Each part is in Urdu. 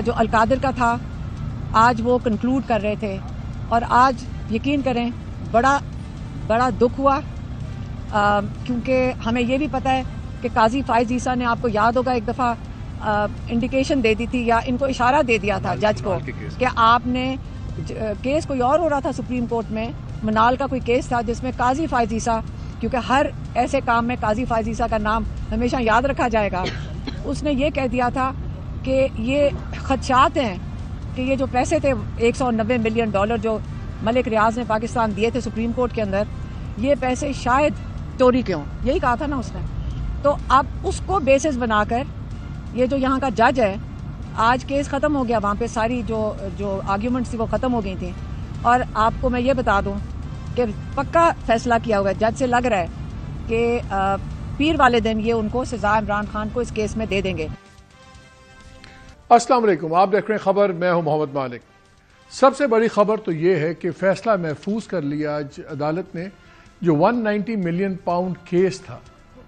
جو القادر کا تھا آج وہ کنکلوڈ کر رہے تھے اور آج یقین کریں بڑا دکھ ہوا کیونکہ ہمیں یہ بھی پتہ ہے کہ قاضی فائز عیسیٰ نے آپ کو یاد ہوگا ایک دفعہ انڈیکیشن دے دی تھی یا ان کو اشارہ دے دیا تھا جج کو کہ آپ نے کیس کوئی اور ہو رہا تھا سپریم کورٹ میں، منال کا کوئی کیس تھا جس میں قاضی فائز عیسیٰ، کیونکہ ہر ایسے کام میں قاضی فائز عیسیٰ کا نام ہمیشہ یاد رکھا جائے گا، اس نے یہ کہہ دیا تھا کہ یہ خدشات ہیں کہ یہ جو پیسے تھے $190 ملین جو ملک ریاض نے پاکستان دیے تھے سپریم کورٹ کے اندر، یہ پیسے شاید چوری کے ہوں، یہی کہا تھا نا اس نے۔ تو اب اس کو بیسس بنا کر یہ جو یہاں کا جج ہے، آج کیس ختم ہو گیا، وہاں پہ ساری جو آرگیومنٹس تھی وہ ختم ہو گئی تھیں، اور آپ کو میں یہ بتا دوں کہ پکا فیصلہ کیا ہوا ہے، جج سے لگ رہا ہے کہ پیر والے دن یہ ان کو سزا عمران خان کو اس کیس میں دے دیں گے۔ السلام علیکم، آپ دیکھ رہے ہیں خبر، میں ہوں محمد مالک۔ سب سے بڑی خبر تو یہ ہے کہ فیصلہ محفوظ کر لیا آج عدالت نے، جو 190 ملین پاؤنڈ کیس تھا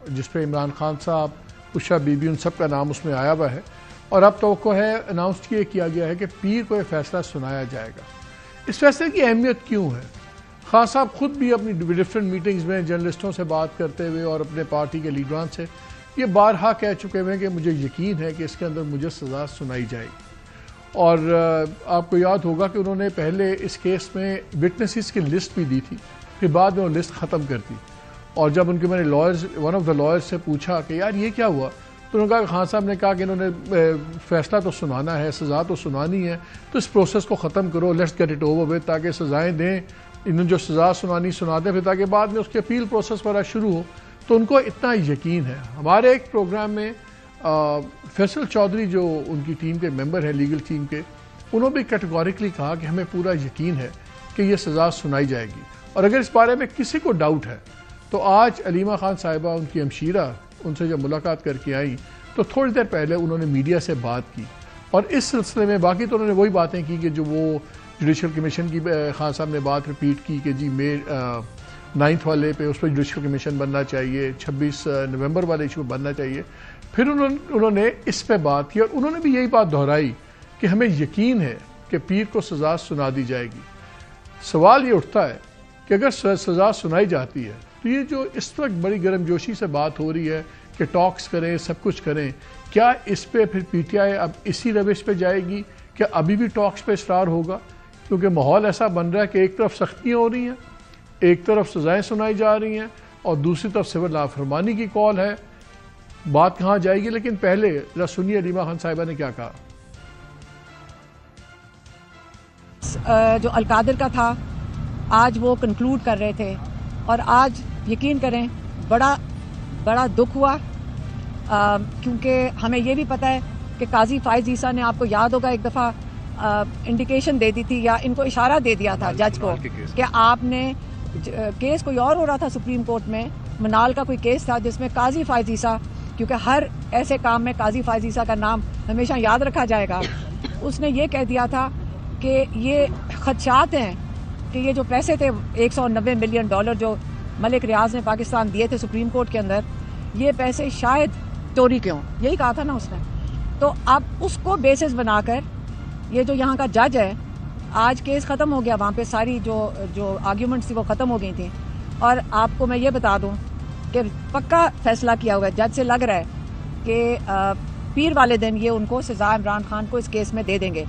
جس پہ عمران خان صاحب، عشا بی بی، ان سب کا نام اس میں آیا ہوا ہے، اور اب توقع ہے، اناؤنس کیا گیا ہے کہ پیر کو یہ فیصلہ سنایا جائے گا۔ اس فیصلے کی اہمیت کیوں ہے؟ خان صاحب خود بھی اپنی ڈفرینٹ میٹنگز میں جرنلسٹوں سے بات کرتے ہوئے اور اپنے پارٹی کے لیڈران سے یہ بارہا کہہ چکے ہوئے ہیں کہ مجھے یقین ہے کہ اس کے اندر مجھے سزا سنائی جائے گی۔ اور آپ کو یاد ہوگا کہ انہوں نے پہلے اس کیس میں وٹنسز کی لسٹ بھی دی تھی، پھر بعد میں وہ لسٹ ختم کر دی، اور جب ان کے میں نے ون آف دا لائرز سے پوچھا کہ یار یہ کیا ہوا، تو انہوں نے کہا کہ خان صاحب نے کہا کہ انہوں نے فیصلہ تو سنانا ہے، سزا تو سنانی ہے، تو اس پروسیس کو ختم کرو، let's get it over with, تاکہ سزائیں دیں، انہوں جو سزا سنانی سنا دیں، پھر تاکہ بعد میں اس کے اپیل پروسیس وغیرہ شروع ہو۔ تو ان کو اتنا یقین ہے۔ ہمارے ایک پروگرام میں فیصل چودھری جو ان کی ٹیم کے ممبر ہیں، لیگل ٹیم کے، انہوں نے بھی کیٹیگوریکلی کہا کہ ہمیں پورا یقین ہے کہ یہ سزا سنائی جائے گی، اور اگر اس بارے میں کسی کو ڈاؤٹ ہے تو آج علیمہ خان صاحبہ، ان کی ہمشیرہ، ان سے جب ملاقات کر کے آئیں تو تھوڑی دیر پہلے انہوں نے میڈیا سے بات کی، اور اس سلسلے میں باقی تو انہوں نے وہی باتیں کی کہ جو وہ جوڈیشل کمیشن کی خان صاحب نے بات ریپیٹ کی کہ جی 9 والے پہ اس پہ جوڈیشل کمیشن بننا چاہیے، 26 نومبر والے ایشو بننا چاہیے۔ پھر انہوں نے اس پہ بات کی، اور انہوں نے بھی یہی بات دہرائی کہ ہمیں یقین ہے کہ پیر کو سزا سنا دی جائے گی۔ سوال یہ اٹھتا ہے کہ اگر سزا سنائی جاتی ہے تو یہ جو اس وقت بڑی گرم جوشی سے بات ہو رہی ہے کہ ٹاکس کریں، سب کچھ کریں، کیا اس پہ پھر پی ٹی آئی اب اسی روش پہ جائے گی؟ کیا ابھی بھی ٹاکس پہ اصرار ہوگا؟ کیونکہ ماحول ایسا بن رہا ہے کہ ایک طرف سختیاں ہو رہی ہیں، ایک طرف سزائیں سنائی جا رہی ہیں، اور دوسری طرف سول نافرمانی کی کال ہے۔ بات کہاں جائے گی؟ لیکن پہلے ذرا سنیے علیمہ خان صاحبہ نے کیا کہا۔ جو القادر کا تھا آج وہ کنکلوڈ کر رہے تھے، اور آج یقین کریں بڑا دکھ ہوا کیونکہ ہمیں یہ بھی پتہ ہے کہ قاضی فائز عیسیٰ نے، آپ کو یاد ہوگا ایک دفعہ انڈیکیشن دے دی تھی یا ان کو اشارہ دے دیا تھا جج کو کہ آپ نے کیس کوئی اور ہو رہا تھا سپریم کورٹ میں، منال کا کوئی کیس تھا جس میں قاضی فائز عیسیٰ، کیونکہ ہر ایسے کام میں قاضی فائز عیسیٰ کا نام ہمیشہ یاد رکھا جائے گا، اس نے یہ کہہ دیا تھا کہ یہ خدشات ہیں کہ یہ جو پیسے تھے $190 ملین جو ملک ریاض نے پاکستان دیے تھے سپریم کورٹ کے اندر، یہ پیسے شاید چوری کے ہوں، یہی کہا تھا نا اس نے۔ تو اب اس کو بیسس بنا کر یہ جو یہاں کا جج ہے، آج کیس ختم ہو گیا، وہاں پہ ساری جو آرگیومنٹس تھی وہ ختم ہو گئی تھیں، اور آپ کو میں یہ بتا دوں کہ پکا فیصلہ کیا ہوا ہے، جج سے لگ رہا ہے کہ پیر والے دن یہ ان کو سزا عمران خان کو اس کیس میں دے دیں گے۔